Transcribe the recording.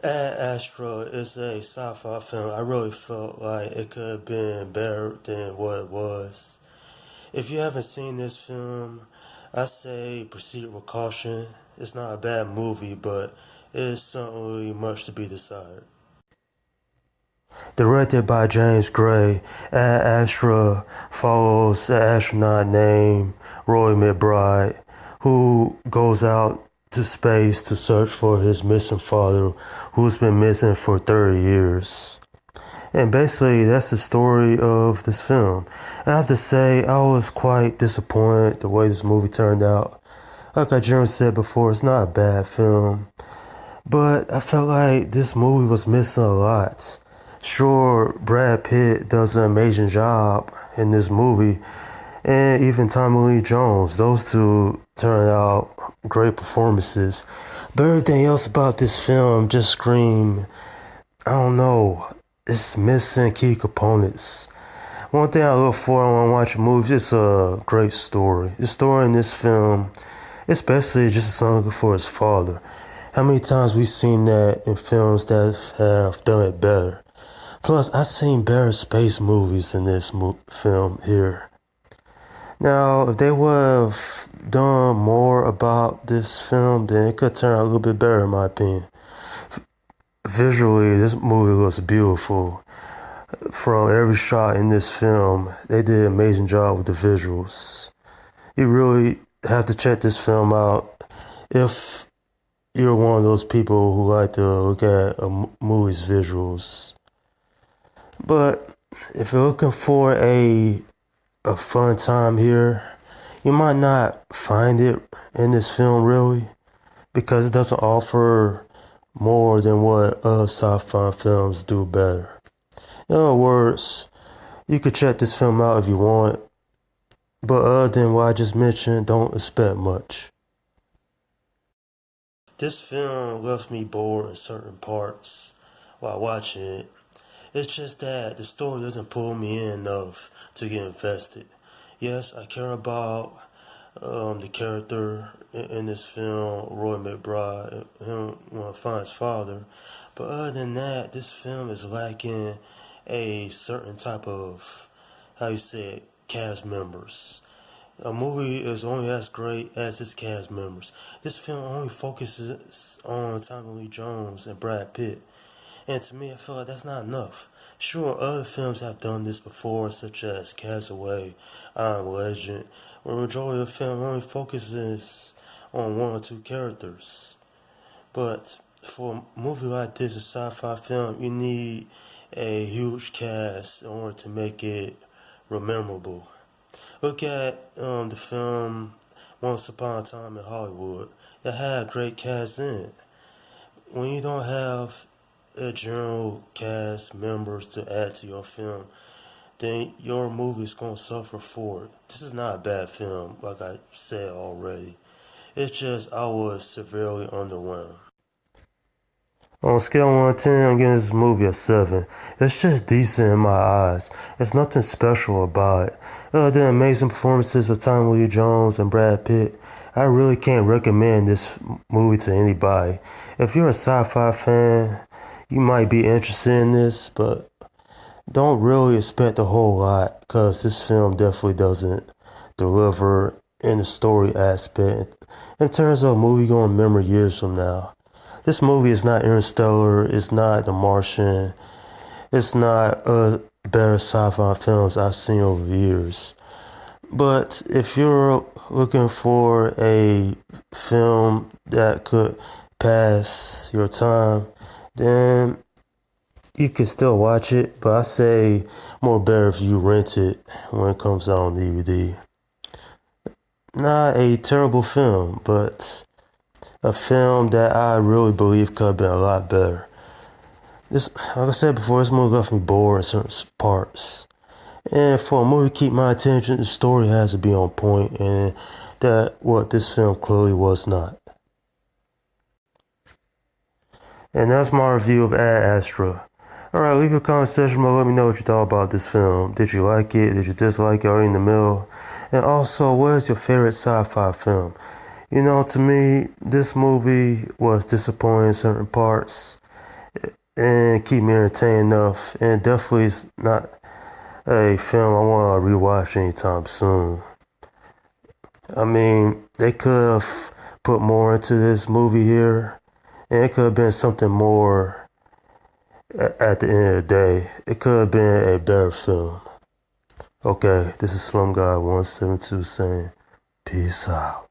Astra is a sci-fi film. I really felt like it could have been better than what it was. If you haven't seen this film, I say proceed with caution. It's not a bad movie, but it is certainly much to be desired. Directed by James Gray, Astra follows an astronaut named Roy McBride, who goes out to space to search for his missing father, who's been missing for 30 years. And basically, that's the story of this film. I have to say, I was quite disappointed the way this movie turned out. Like I generally said before, it's not a bad film, but I felt like this movie was missing a lot. Sure, Brad Pitt does an amazing job in this movie, and even Tommy Lee Jones. Those two turned out great performances. But everything else about this film just screamed, I don't know, it's missing key components. One thing I look for when I watch movies is a great story. The story in this film, it's basically just a son looking for his father. How many times we've seen that in films that have done it better? Plus, I've seen better space movies in this film here. Now, if they would have done more about this film, then it could turn out a little bit better, in my opinion. Visually, this movie looks beautiful. From every shot in this film, they did an amazing job with the visuals. You really have to check this film out if you're one of those people who like to look at a movie's visuals. But if you're looking for a fun time here, you might not find it in this film really, because it doesn't offer more than what other sci-fi films do better. In other words, you could check this film out if you want, but other than what I just mentioned, don't expect much. This film left me bored in certain parts while watching it. It's just that the story doesn't pull me in enough to get invested. Yes, I care about the character in this film, Roy McBride, him want to find his father. But other than that, this film is lacking a certain type of, how you say it, cast members. A movie is only as great as its cast members. This film only focuses on Tommy Lee Jones and Brad Pitt. And to me, I feel like that's not enough. Sure, other films have done this before, such as Castaway, I Am Legend, where the majority of the film only focuses on one or two characters. But for a movie like this, a sci-fi film, you need a huge cast in order to make it memorable. Look at the film Once Upon a Time in Hollywood. It had a great cast in it. When you don't have a general cast members to add to your film, then your movie is going to suffer for it. This is not a bad film, like I said already. It's just I was severely underwhelmed. On a scale of 1 to 10, I'm giving this movie a 7. It's just decent in my eyes. There's nothing special about it. Other than amazing performances of Tommy Lee Jones and Brad Pitt, I really can't recommend this movie to anybody. If you're a sci-fi fan, you might be interested in this, but don't really expect a whole lot, because this film definitely doesn't deliver in the story aspect in terms of a movie you're going to remember years from now. This movie is not Interstellar, it's not The Martian, it's not better sci-fi films I've seen over the years. But if you're looking for a film that could pass your time, then you can still watch it, but I say more better if you rent it when it comes out on DVD. Not a terrible film, but a film that I really believe could have been a lot better. This, like I said before, this movie left me bored in certain parts. And for a movie to keep my attention, the story has to be on point, and that what this film clearly was not. And that's my review of Ad Astra. Alright, leave your comment section below. Let me know what you thought about this film. Did you like it? Did you dislike it? Or in the middle? And also, what is your favorite sci-fi film? You know, to me, this movie was disappointing in certain parts. and keep me entertained enough. And definitely it's not a film I want to rewatch anytime soon. I mean, they could have put more into this movie here, and it could have been something more at the end of the day. It could have been a better film. Okay, this is Slum Guy 172 saying, peace out.